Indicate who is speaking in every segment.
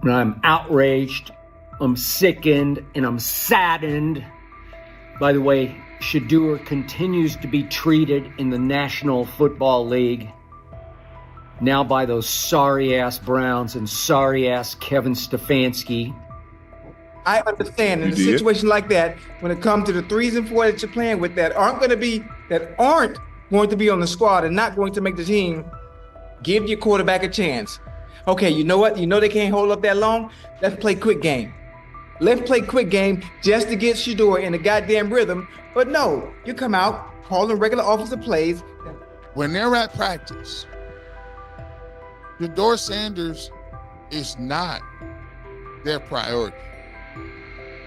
Speaker 1: And I'm outraged, I'm sickened, and I'm saddened by the way Shedeur continues to be treated in the National Football League. Now by those sorry-ass Browns and sorry-ass Kevin Stefanski.
Speaker 2: I understand in a situation like that, when it comes to the 3s and 4s that you're playing with that aren't going to be on the squad and not going to make the team, give your quarterback a chance. Okay, you know what? You know they can't hold up that long? Let's play quick game. Let's play quick game just to get Shedeur in the goddamn rhythm. But no, you come out, calling regular offensive plays.
Speaker 3: When they're at practice, Shedeur Sanders is not their priority.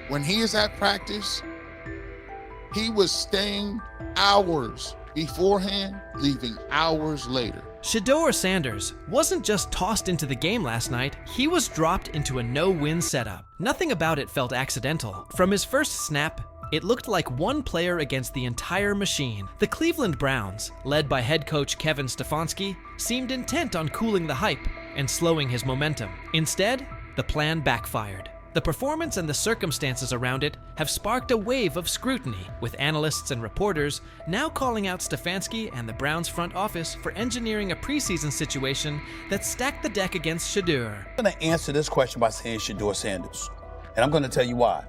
Speaker 3: When he is at practice, he was staying hours beforehand, leaving hours later.
Speaker 4: Shedeur Sanders wasn't just tossed into the game last night, he was dropped into a no-win setup. Nothing about it felt accidental. From his first snap, it looked like one player against the entire machine. The Cleveland Browns, led by head coach Kevin Stefanski, seemed intent on cooling the hype and slowing his momentum. Instead, the plan backfired. The performance and the circumstances around it have sparked a wave of scrutiny, with analysts and reporters now calling out Stefanski and the Browns front office for engineering a preseason situation that stacked the deck against Shedeur.
Speaker 5: I'm going to answer this question by saying Shedeur Sanders, and I'm going to tell you why.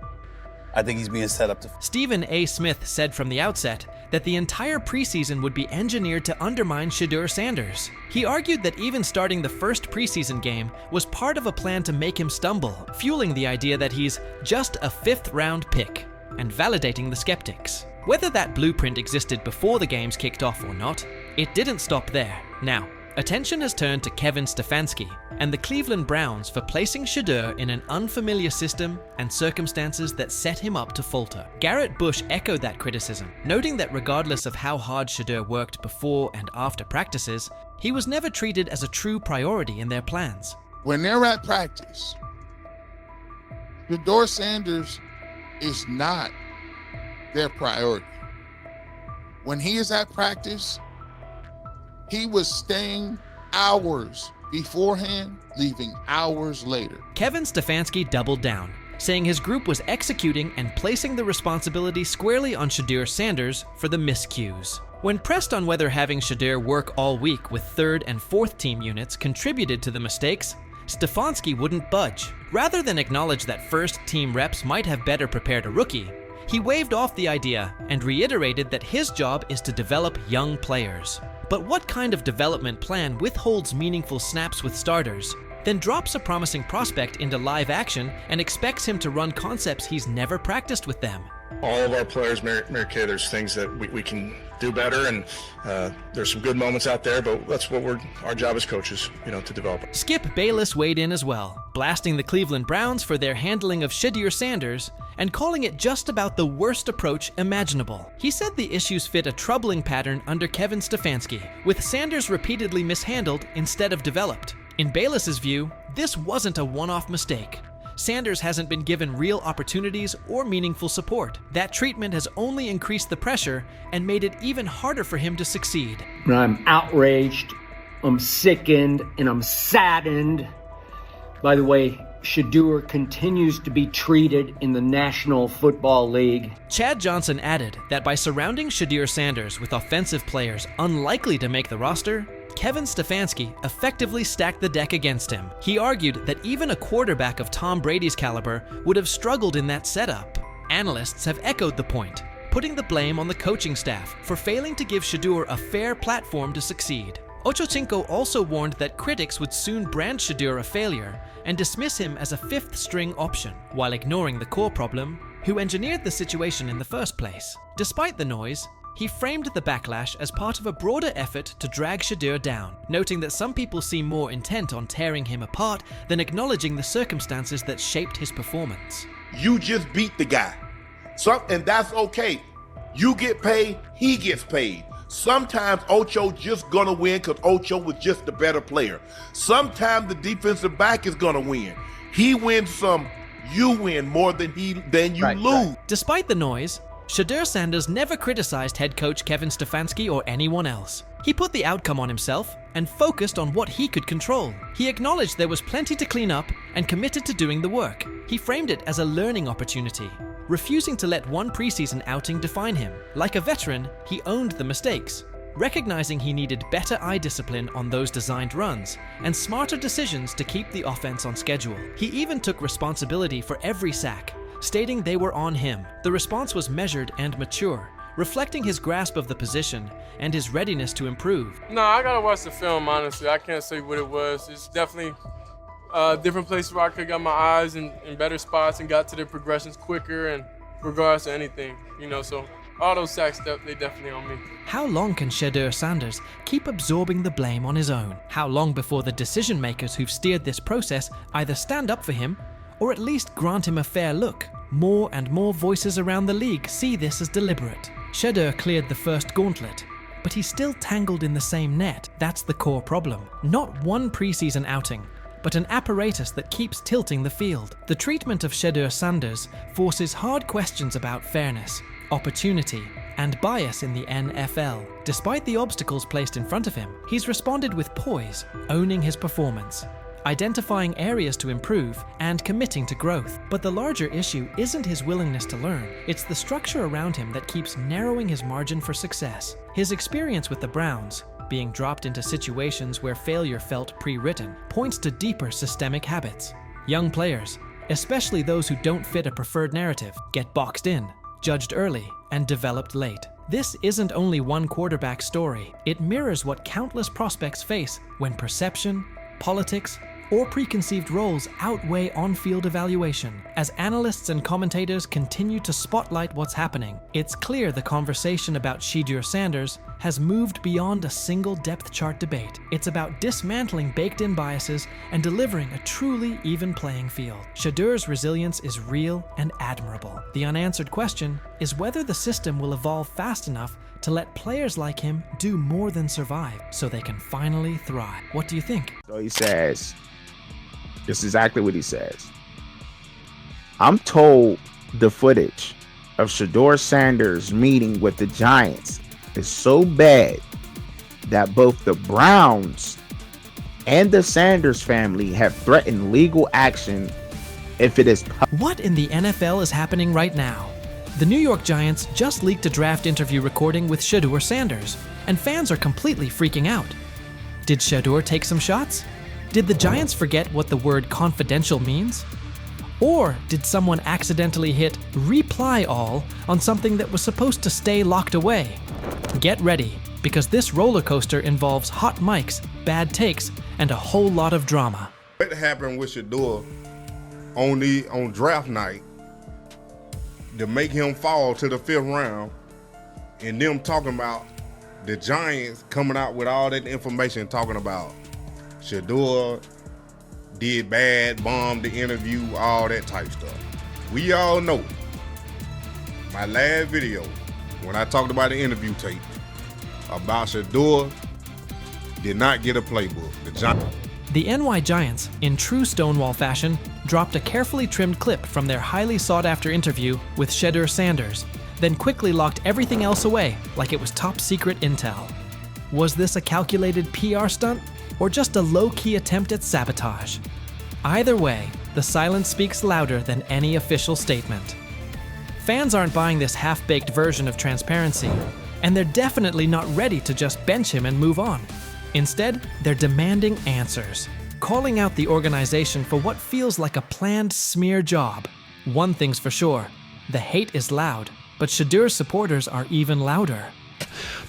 Speaker 5: I think he's being set up to...
Speaker 4: Stephen A. Smith said from the outset that the entire preseason would be engineered to undermine Shedeur Sanders. He argued that even starting the first preseason game was part of a plan to make him stumble, fueling the idea that he's just a 5th-round pick, and validating the skeptics. Whether that blueprint existed before the games kicked off or not, it didn't stop there. Now, attention has turned to Kevin Stefanski and the Cleveland Browns for placing Shedeur in an unfamiliar system and circumstances that set him up to falter. Garrett Bush echoed that criticism, noting that regardless of how hard Shedeur worked before and after practices, he was never treated as a true priority in their plans.
Speaker 3: When they're at practice, Shedeur Sanders is not their priority. When he is at practice, he was staying hours beforehand, leaving hours later.
Speaker 4: Kevin Stefanski doubled down, saying his group was executing and placing the responsibility squarely on Shedeur Sanders for the miscues. When pressed on whether having Shedeur work all week with 3rd and 4th team units contributed to the mistakes, Stefanski wouldn't budge. Rather than acknowledge that first team reps might have better prepared a rookie, he waved off the idea and reiterated that his job is to develop young players. But what kind of development plan withholds meaningful snaps with starters, then drops a promising prospect into live action and expects him to run concepts he's never practiced with them?
Speaker 6: All of our players, Mary Kay, there's things that we can do better, and there's some good moments out there, but that's what our job as coaches, to develop.
Speaker 4: Skip Bayless weighed in as well, blasting the Cleveland Browns for their handling of Shedeur Sanders and calling it just about the worst approach imaginable. He said the issues fit a troubling pattern under Kevin Stefanski, with Sanders repeatedly mishandled instead of developed. In Bayless's view, this wasn't a one-off mistake. Sanders hasn't been given real opportunities or meaningful support. That treatment has only increased the pressure and made it even harder for him to succeed.
Speaker 1: And I'm outraged, I'm sickened, and I'm saddened by the way Shedeur continues to be treated in the National Football League.
Speaker 4: Chad Johnson added that by surrounding Shedeur Sanders with offensive players unlikely to make the roster, Kevin Stefanski effectively stacked the deck against him. He argued that even a quarterback of Tom Brady's caliber would have struggled in that setup. Analysts have echoed the point, putting the blame on the coaching staff for failing to give Shedeur a fair platform to succeed. Ochocinco also warned that critics would soon brand Shedeur a failure and dismiss him as a 5th-string option, while ignoring the core problem, who engineered the situation in the first place. Despite the noise, he framed the backlash as part of a broader effort to drag Shedeur down, noting that some people seem more intent on tearing him apart than acknowledging the circumstances that shaped his performance.
Speaker 7: You just beat the guy. And that's okay. You get paid, he gets paid. Sometimes Ocho just gonna win because Ocho was just the better player. Sometimes the defensive back is gonna win. He wins some, you win more than you lose.
Speaker 4: Despite the noise, Shedeur Sanders never criticized head coach Kevin Stefanski or anyone else. He put the outcome on himself and focused on what he could control. He acknowledged there was plenty to clean up and committed to doing the work. He framed it as a learning opportunity, refusing to let one preseason outing define him. Like a veteran, he owned the mistakes, recognizing he needed better eye discipline on those designed runs and smarter decisions to keep the offense on schedule. He even took responsibility for every sack, stating they were on him. The response was measured and mature, reflecting his grasp of the position and his readiness to improve.
Speaker 8: No, I gotta watch the film, honestly. I can't say what it was. It's definitely different places where I could got my eyes in better spots and got to the progressions quicker and regards to anything, so all those sacks, they definitely on me.
Speaker 4: How long can Shedeur Sanders keep absorbing the blame on his own? How long before the decision makers who've steered this process either stand up for him or at least grant him a fair look? More and more voices around the league see this as deliberate. Shedeur cleared the first gauntlet, but he's still tangled in the same net. That's the core problem. Not one preseason outing, but an apparatus that keeps tilting the field. The treatment of Shedeur Sanders forces hard questions about fairness, opportunity, and bias in the NFL. Despite the obstacles placed in front of him, he's responded with poise, owning his performance, identifying areas to improve, and committing to growth. But the larger issue isn't his willingness to learn, it's the structure around him that keeps narrowing his margin for success. His experience with the Browns, being dropped into situations where failure felt pre-written, points to deeper systemic habits. Young players, especially those who don't fit a preferred narrative, get boxed in, judged early, and developed late. This isn't only one quarterback story. It mirrors what countless prospects face when perception, politics, or preconceived roles outweigh on-field evaluation. As analysts and commentators continue to spotlight what's happening, it's clear the conversation about Shedeur Sanders has moved beyond a single depth chart debate. It's about dismantling baked-in biases and delivering a truly even playing field. Shedeur's resilience is real and admirable. The unanswered question is whether the system will evolve fast enough to let players like him do more than survive so they can finally thrive. What do you think?
Speaker 9: So he says, this is exactly what he says. I'm told the footage of Shedeur Sanders meeting with the Giants is so bad that both the Browns and the Sanders family have threatened legal action if it is
Speaker 4: What in the NFL is happening right now? The New York Giants just leaked a draft interview recording with Shedeur Sanders, and fans are completely freaking out. Did Shedeur take some shots? Did the Giants forget what the word confidential means? Or did someone accidentally hit reply all on something that was supposed to stay locked away? Get ready, because this roller coaster involves hot mics, bad takes, and a whole lot of drama.
Speaker 10: What happened with Shedeur on draft night to make him fall to the 5th round, and them talking about the Giants coming out with all that information talking about Shedeur did bad, bombed the interview, all that type stuff. We all know my last video when I talked about the interview tape about Shedeur did not get a playbook.
Speaker 4: The NY Giants, in true Stonewall fashion, dropped a carefully trimmed clip from their highly sought-after interview with Shedeur Sanders, then quickly locked everything else away like it was top-secret intel. Was this a calculated PR stunt, or just a low-key attempt at sabotage? Either way, the silence speaks louder than any official statement. Fans aren't buying this half-baked version of transparency, and they're definitely not ready to just bench him and move on. Instead, they're demanding answers, calling out the organization for what feels like a planned smear job. One thing's for sure, the hate is loud, but Shedeur's supporters are even louder.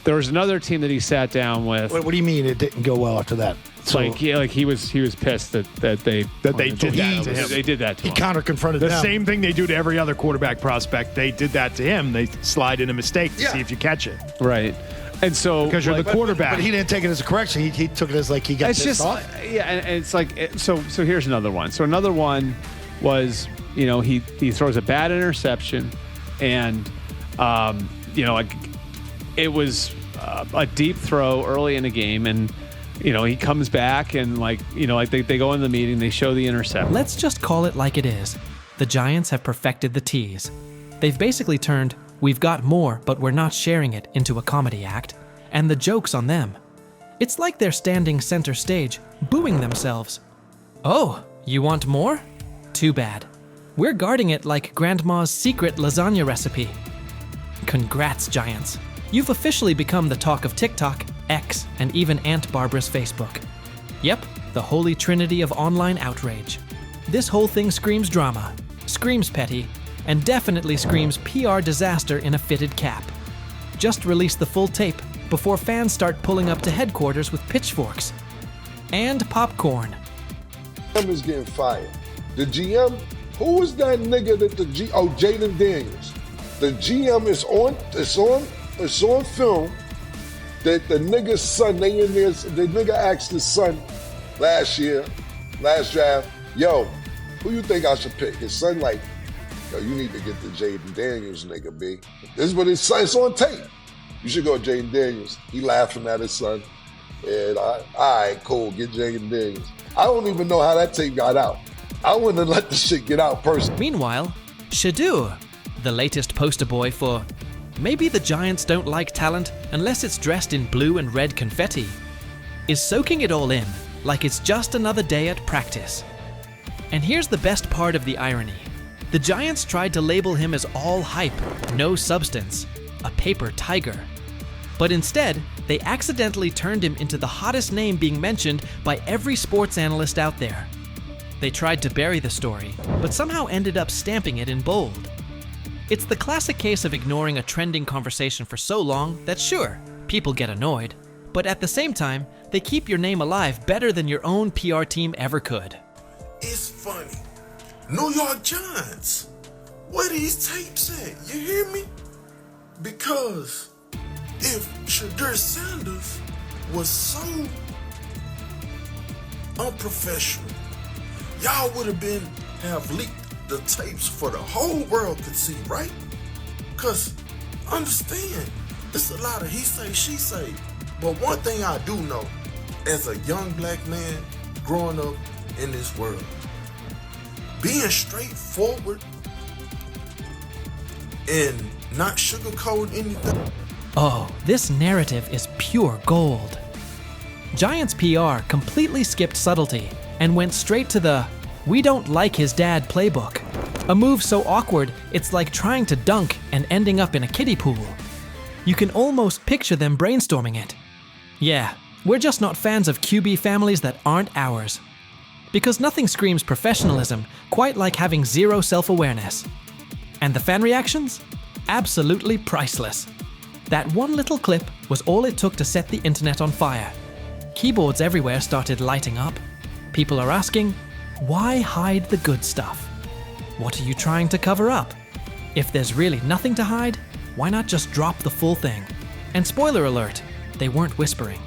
Speaker 11: There was another team that he sat down with.
Speaker 12: What do you mean it didn't go well after that?
Speaker 11: So he was pissed that they
Speaker 12: did that to him.
Speaker 11: They did that to him.
Speaker 12: He counter-confronted them.
Speaker 13: The same thing they do to every other quarterback prospect. They did that to him. They slide in a mistake to see if you catch it.
Speaker 11: Right. And so
Speaker 13: because you're the quarterback.
Speaker 12: But he didn't take it as a correction. He took it as like he got pissed off.
Speaker 11: Yeah, and it's like so here's another one. So another one was, he throws a bad interception, and it was a deep throw early in the game, and he comes back and they go in the meeting, they show the interception.
Speaker 4: Let's just call it like it is. The Giants have perfected the tease. They've basically turned "We've got more, but we're not sharing it" into a comedy act, and the joke's on them. It's like they're standing center stage, booing themselves. "Oh, you want more? Too bad. We're guarding it like Grandma's secret lasagna recipe." Congrats, Giants. You've officially become the talk of TikTok, X, and even Aunt Barbara's Facebook. Yep, the holy trinity of online outrage. This whole thing screams drama, screams petty, and definitely screams PR disaster in a fitted cap. Just release the full tape before fans start pulling up to headquarters with pitchforks. And popcorn.
Speaker 14: GM is getting fired. The GM, who is that nigga that Jaden Daniels. The GM is on film that the nigga's son, the nigga asked his son last draft, "Yo, who you think I should pick?" His son like, "Yo, you need to get the Jaden Daniels nigga, B." This is what his son, it's on tape. "You should go Jaden Daniels." He laughing at his son. And all right, cool, get Jaden Daniels. I don't even know how that tape got out. I wouldn't have let the shit get out personally.
Speaker 4: Meanwhile, Shedeur, the latest poster boy for maybe the Giants don't like talent unless it's dressed in blue and red confetti, is soaking it all in like it's just another day at practice. And here's the best part of the irony. The Giants tried to label him as all hype, no substance, a paper tiger. But instead, they accidentally turned him into the hottest name being mentioned by every sports analyst out there. They tried to bury the story, but somehow ended up stamping it in bold. It's the classic case of ignoring a trending conversation for so long that sure, people get annoyed, but at the same time, they keep your name alive better than your own PR team ever could.
Speaker 15: It's funny. New York Giants, where these tapes at? You hear me? Because if Shedeur Sanders was so unprofessional, y'all would have leaked the tapes for the whole world could see, right? Because understand, it's a lot of he say, she say. But one thing I do know, as a young black man growing up in this world, being straightforward and not sugarcoat anything.
Speaker 4: Oh, this narrative is pure gold. Giants PR completely skipped subtlety and went straight to the "we don't like his dad" playbook. A move so awkward, it's like trying to dunk and ending up in a kiddie pool. You can almost picture them brainstorming it. Yeah, we're just not fans of QB families that aren't ours. Because nothing screams professionalism quite like having zero self-awareness. And the fan reactions? Absolutely priceless. That one little clip was all it took to set the internet on fire. Keyboards everywhere started lighting up. People are asking, why hide the good stuff? What are you trying to cover up? If there's really nothing to hide, why not just drop the full thing? And spoiler alert, they weren't whispering.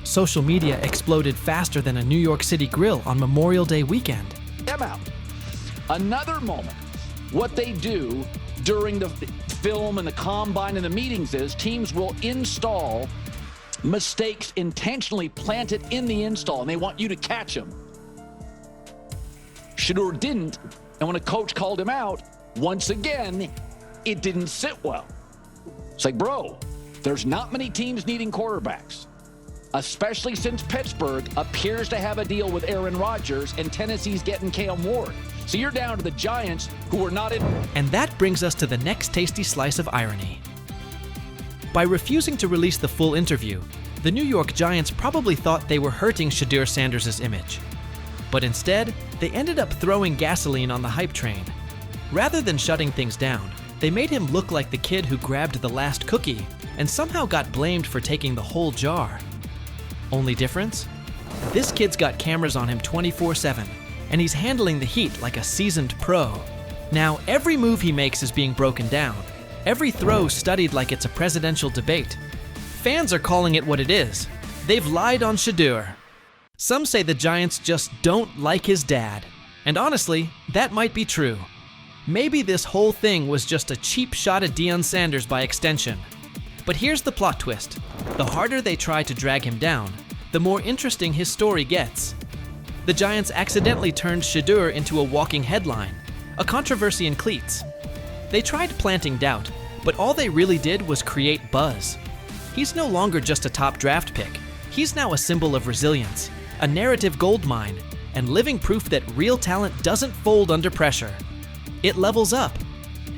Speaker 4: Social media exploded faster than a New York City grill on Memorial Day weekend.
Speaker 16: Them out. Another moment. What they do during the film and the combine and the meetings is teams will install mistakes intentionally planted in the install, and they want you to catch them. Shedeur didn't, and when a coach called him out, once again, it didn't sit well. It's like, bro, there's not many teams needing quarterbacks, especially since Pittsburgh appears to have a deal with Aaron Rodgers and Tennessee's getting Cam Ward. So you're down to the Giants, who are not in.
Speaker 4: And that brings us to the next tasty slice of irony. By refusing to release the full interview, the New York Giants probably thought they were hurting Shedeur Sanders' image. But instead, they ended up throwing gasoline on the hype train. Rather than shutting things down, they made him look like the kid who grabbed the last cookie and somehow got blamed for taking the whole jar. Only difference? This kid's got cameras on him 24/7, and he's handling the heat like a seasoned pro. Now, every move he makes is being broken down, every throw studied like it's a presidential debate. Fans are calling it what it is. They've lied on Shedeur. Some say the Giants just don't like his dad. And honestly, that might be true. Maybe this whole thing was just a cheap shot at Deion Sanders by extension. But here's the plot twist. The harder they try to drag him down, the more interesting his story gets. The Giants accidentally turned Shedeur into a walking headline, a controversy in cleats. They tried planting doubt, But all they really did was create buzz. He's no longer just a top draft pick. He's now a symbol of resilience, a narrative goldmine, and living proof that real talent doesn't fold under pressure. It levels up.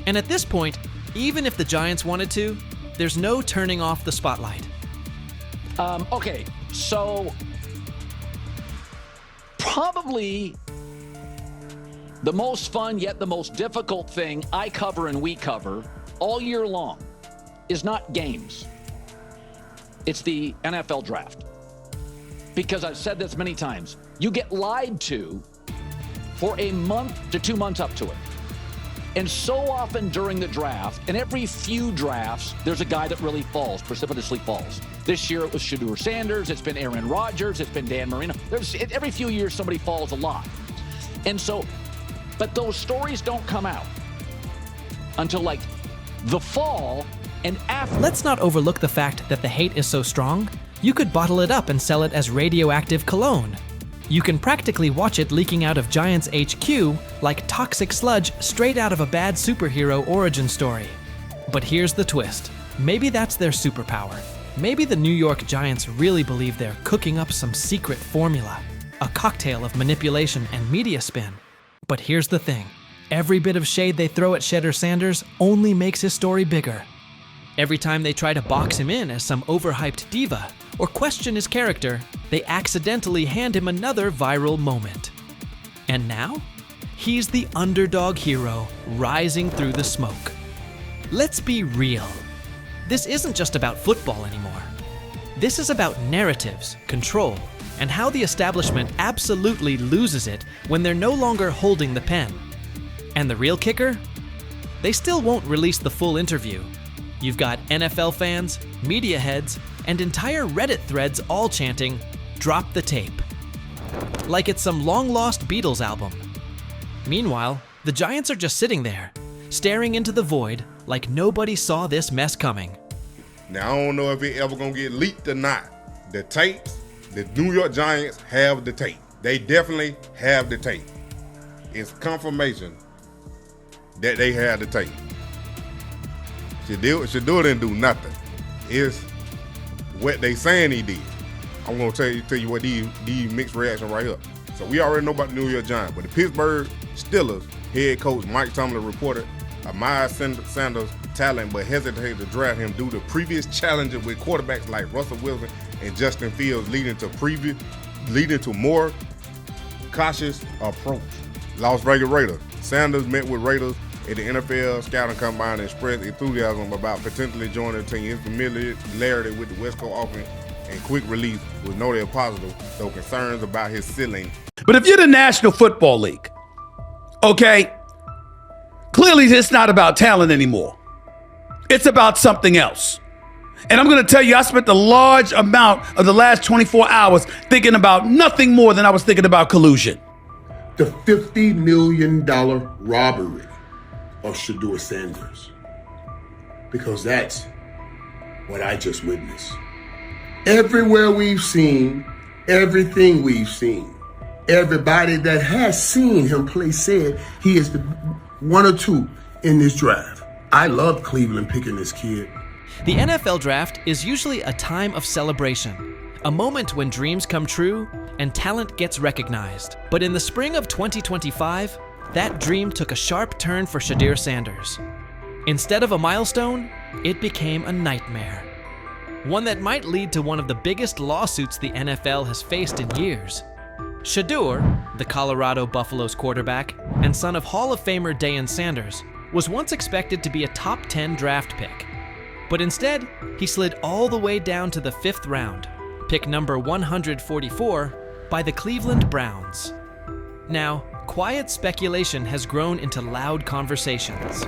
Speaker 4: And at this point, even if the Giants wanted to, there's no turning off the spotlight.
Speaker 16: Okay, so probably the most fun yet the most difficult thing I cover and we cover all year long is not games. It's the NFL draft. Because I've said this many times, you get lied to for a month to 2 months up to it. And so often during the draft, and every few drafts, there's a guy that really falls, precipitously falls. This year it was Shedeur Sanders, it's been Aaron Rodgers, it's been Dan Marino. Every few years somebody falls a lot. And so, but those stories don't come out until like the fall and after.
Speaker 4: Let's not overlook the fact that the hate is so strong, you could bottle it up and sell it as radioactive cologne. You can practically watch it leaking out of Giants HQ like toxic sludge straight out of a bad superhero origin story. But here's the twist. Maybe that's their superpower. Maybe the New York Giants really believe they're cooking up some secret formula, a cocktail of manipulation and media spin. But here's the thing. Every bit of shade they throw at Shedeur Sanders only makes his story bigger. Every time they try to box him in as some overhyped diva or question his character, they accidentally hand him another viral moment. And now, he's the underdog hero rising through the smoke. Let's be real. This isn't just about football anymore. This is about narratives, control, and how the establishment absolutely loses it when they're no longer holding the pen. And the real kicker? They still won't release the full interview. You've got NFL fans, media heads, and entire Reddit threads all chanting, "Drop the tape." Like it's some long-lost Beatles album. Meanwhile, the Giants are just sitting there, staring into the void like nobody saw this mess coming.
Speaker 10: Now, I don't know if it ever gonna get leaked or not. The tapes, the New York Giants have the tape. They definitely have the tape. It's confirmation that they have the tape. Shedeur didn't do nothing. It's what they saying he did. I'm gonna tell you what these mixed reaction right here. So we already know about the New York Giants, but the Pittsburgh Steelers head coach Mike Tomlin reported Miles Sanders' talent, but hesitated to draft him due to previous challenges with quarterbacks like Russell Wilson and Justin Fields, leading to more cautious approach. Las Vegas Raiders. Sanders met with Raiders at the NFL scouting combine and expressed enthusiasm about potentially joining the team. His familiarity with the West Coast offense and quick release was noted positive, though concerns about his ceiling.
Speaker 17: But if you're the National Football League, okay, clearly it's not about talent anymore. It's about something else. And I'm going to tell you, I spent a large amount of the last 24 hours thinking about nothing more than I was thinking about collusion.
Speaker 14: The $50 million robbery of Shedeur Sanders. Because that's what I just witnessed. Everywhere we've seen, everything we've seen, everybody that has seen him play said he is the one or two in this draft. I love Cleveland picking this kid.
Speaker 4: The NFL draft is usually a time of celebration, a moment when dreams come true and talent gets recognized. But in the spring of 2025, that dream took a sharp turn for Shedeur Sanders. Instead of a milestone, it became a nightmare. One that might lead to one of the biggest lawsuits the NFL has faced in years. Shedeur, the Colorado Buffaloes quarterback and son of Hall of Famer Deion Sanders, was once expected to be a top 10 draft pick. But instead, he slid all the way down to the 5th round, pick number 144, by the Cleveland Browns. Now, quiet speculation has grown into loud conversations.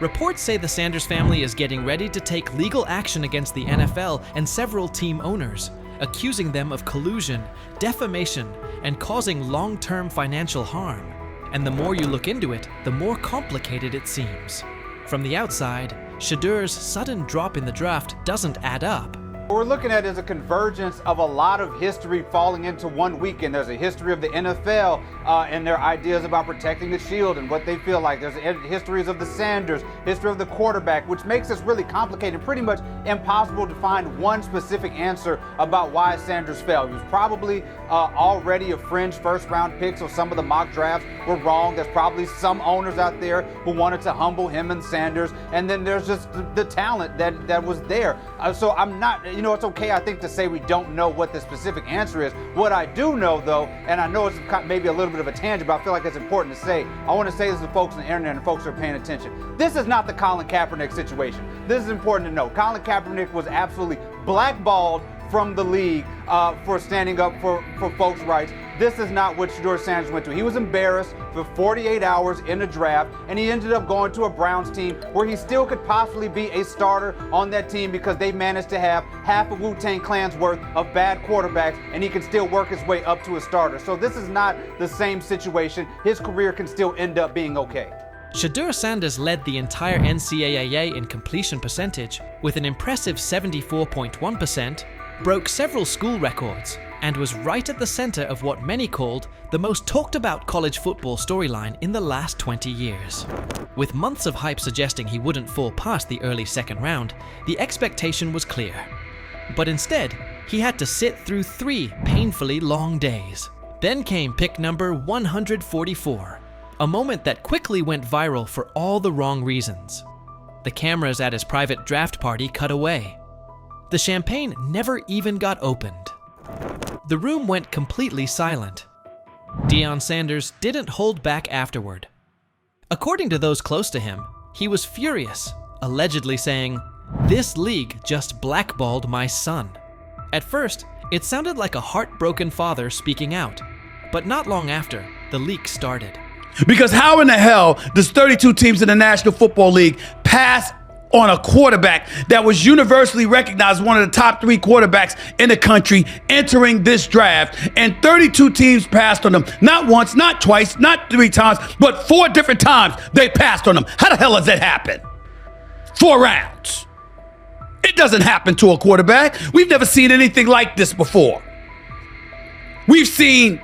Speaker 4: Reports say the Sanders family is getting ready to take legal action against the NFL and several team owners, accusing them of collusion, defamation, and causing long-term financial harm. And the more you look into it, the more complicated it seems. From the outside, Shedeur's sudden drop in the draft doesn't add up.
Speaker 18: What we're looking at is a convergence of a lot of history falling into one weekend. There's a history of the NFL and their ideas about protecting the shield and what they feel like. There's histories of the Sanders, history of the quarterback, which makes this really complicated and pretty much impossible to find one specific answer about why Sanders fell. He was probably already a fringe first-round pick, so some of the mock drafts were wrong. There's probably some owners out there who wanted to humble him and Sanders, and then there's just the talent that was there. So I'm not, it's okay, I think, to say we don't know what the specific answer is. What I do know, though, and I know it's maybe a little bit of a tangent, but I feel like it's important to say, I want to say this to folks on the internet and folks who are paying attention. This is not the Colin Kaepernick situation. This is important to know. Colin Kaepernick was absolutely blackballed from the league for standing up for folks' rights. This is not what Shedeur Sanders went through. He was embarrassed for 48 hours in a draft, and he ended up going to a Browns team where he still could possibly be a starter on that team because they managed to have half of Wu-Tang Clan's worth of bad quarterbacks, and he can still work his way up to a starter. So this is not the same situation. His career can still end up being okay.
Speaker 4: Shedeur Sanders led the entire NCAA in completion percentage with an impressive 74.1%, broke several school records, and was right at the center of what many called the most talked about college football storyline in the last 20 years. With months of hype suggesting he wouldn't fall past the early second round, the expectation was clear. But instead, he had to sit through 3 painfully long days. Then came pick number 144, a moment that quickly went viral for all the wrong reasons. The cameras at his private draft party cut away. The champagne never even got opened. The room went completely silent. Deion Sanders didn't hold back afterward. According to those close to him, he was furious, allegedly saying, "This league just blackballed my son." At first, it sounded like a heartbroken father speaking out, but not long after, the leak started.
Speaker 17: Because how in the hell does 32 teams in the National Football League pass on a quarterback that was universally recognized one of the top 3 quarterbacks in the country entering this draft, and 32 teams passed on him? Not once, not twice, not 3 times, but 4 different times they passed on him. How the hell does that happen? 4 rounds. It doesn't happen to a quarterback. We've never seen anything like this before. We've seen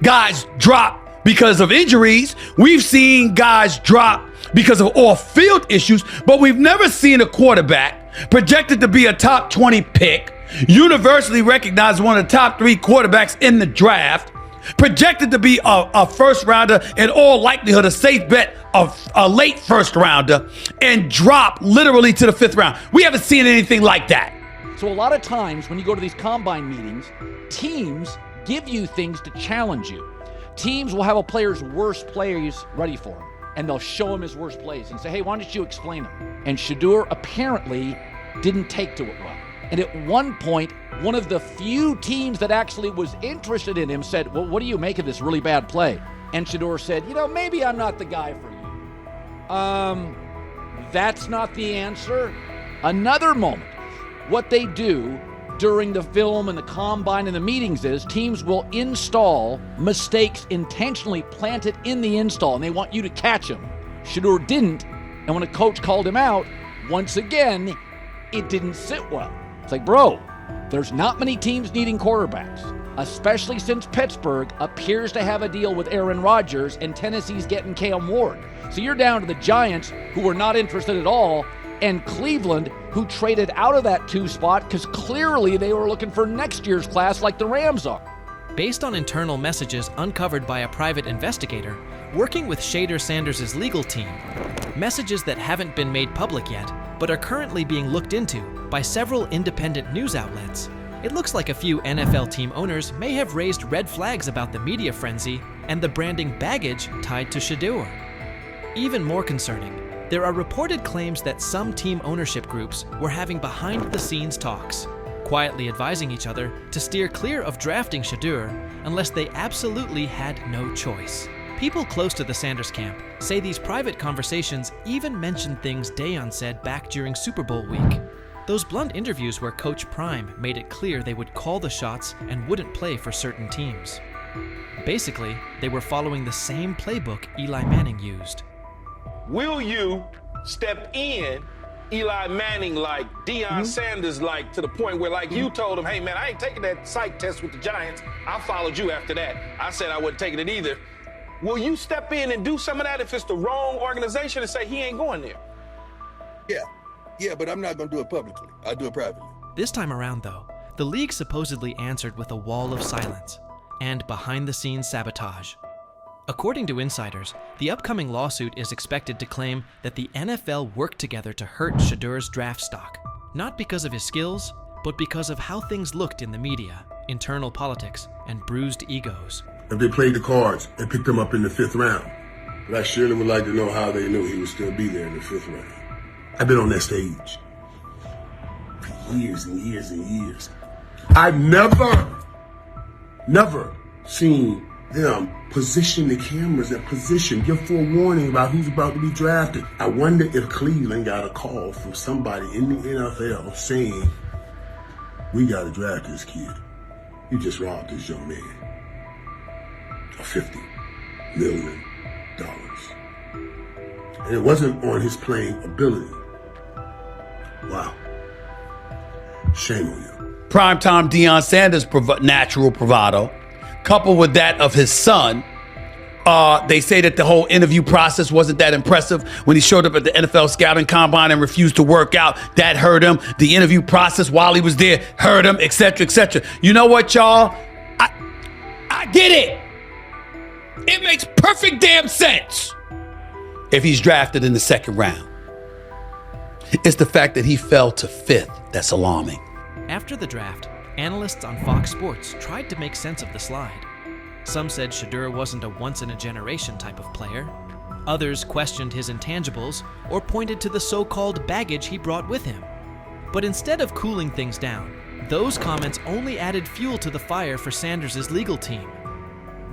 Speaker 17: guys drop because of injuries. We've seen guys drop because of off-field issues, but we've never seen a quarterback projected to be a top 20 pick, universally recognized one of the top 3 quarterbacks in the draft, projected to be a first rounder, in all likelihood a safe bet of a late first rounder, and drop literally to the 5th round. We haven't seen anything like that.
Speaker 16: So a lot of times when you go to these combine meetings, teams give you things to challenge you. Teams will have a player's worst plays ready for him, and they'll show him his worst plays and say, hey, why don't you explain them? And Shedeur apparently didn't take to it well. And at one point, one of the few teams that actually was interested in him said, well, what do you make of this really bad play? And Shedeur said, maybe I'm not the guy for you. That's not the answer. Another moment. What they do during the film and the combine and the meetings is teams will install mistakes intentionally planted in the install, and they want you to catch them. Shedeur didn't, and when a coach called him out, once again, it didn't sit well. It's like, bro, there's not many teams needing quarterbacks, especially since Pittsburgh appears to have a deal with Aaron Rodgers and Tennessee's getting Cam Ward. So you're down to the Giants, who were not interested at all, and Cleveland, who traded out of that 2 spot because clearly they were looking for next year's class like the Rams are.
Speaker 4: Based on internal messages uncovered by a private investigator working with Shedeur Sanders' legal team, messages that haven't been made public yet but are currently being looked into by several independent news outlets, it looks like a few NFL team owners may have raised red flags about the media frenzy and the branding baggage tied to Shedeur. Even more concerning, there are reported claims that some team ownership groups were having behind-the-scenes talks, quietly advising each other to steer clear of drafting Shedeur unless they absolutely had no choice. People close to the Sanders camp say these private conversations even mentioned things Deion said back during Super Bowl week. Those blunt interviews where Coach Prime made it clear they would call the shots and wouldn't play for certain teams. Basically, they were following the same playbook Eli Manning used.
Speaker 19: Will you step in Eli Manning like, Deion Sanders like, to the point where like you told him, hey man, I ain't taking that psych test with the Giants. I followed you after that. I said I wasn't taking it either. Will you step in and do some of that if it's the wrong organization and say he ain't going there?
Speaker 20: Yeah, but I'm not going to do it publicly. I'll do it privately.
Speaker 4: This time around, though, the league supposedly answered with a wall of silence and behind-the-scenes sabotage. According to insiders, the upcoming lawsuit is expected to claim that the NFL worked together to hurt Shedeur's draft stock, not because of his skills, but because of how things looked in the media, internal politics, and bruised egos.
Speaker 21: If they played the cards and picked him up in the 5th round, but I surely would like to know how they knew he would still be there in the 5th round. I've been on that stage for years and years and years. I've never seen them position the cameras and give forewarning about who's about to be drafted. I wonder if Cleveland got a call from somebody in the NFL saying, we got to draft this kid. You just robbed this young man of $50 million. And it wasn't on his playing ability. Wow. Shame on you.
Speaker 17: Primetime Deion Sanders' natural bravado, coupled with that of his son. They say that the whole interview process wasn't that impressive when he showed up at the NFL scouting combine and refused to work out. That hurt him. The interview process while he was there hurt him, etc., etc. You know what, y'all? I get it. It makes perfect damn sense if he's drafted in the 2nd round. It's the fact that he fell to 5th that's alarming.
Speaker 4: After the draft, analysts on Fox Sports tried to make sense of the slide. Some said Shedeur wasn't a once-in-a-generation type of player. Others questioned his intangibles or pointed to the so-called baggage he brought with him. But instead of cooling things down, those comments only added fuel to the fire for Sanders' legal team.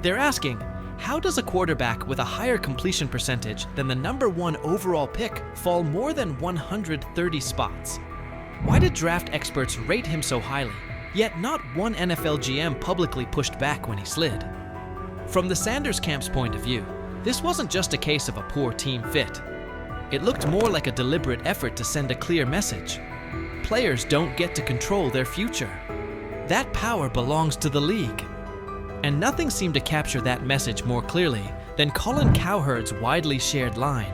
Speaker 4: They're asking, how does a quarterback with a higher completion percentage than the #1 overall pick fall more than 130 spots? Why did draft experts rate him so highly, yet not one NFL GM publicly pushed back when he slid? From the Sanders camp's point of view, this wasn't just a case of a poor team fit. It looked more like a deliberate effort to send a clear message. Players don't get to control their future. That power belongs to the league. And nothing seemed to capture that message more clearly than Colin Cowherd's widely shared line: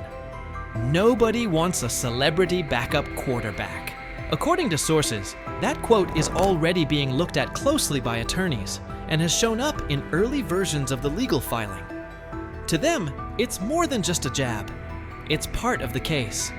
Speaker 4: "Nobody wants a celebrity backup quarterback." According to sources, that quote is already being looked at closely by attorneys and has shown up in early versions of the legal filing. To them, it's more than just a jab. It's part of the case.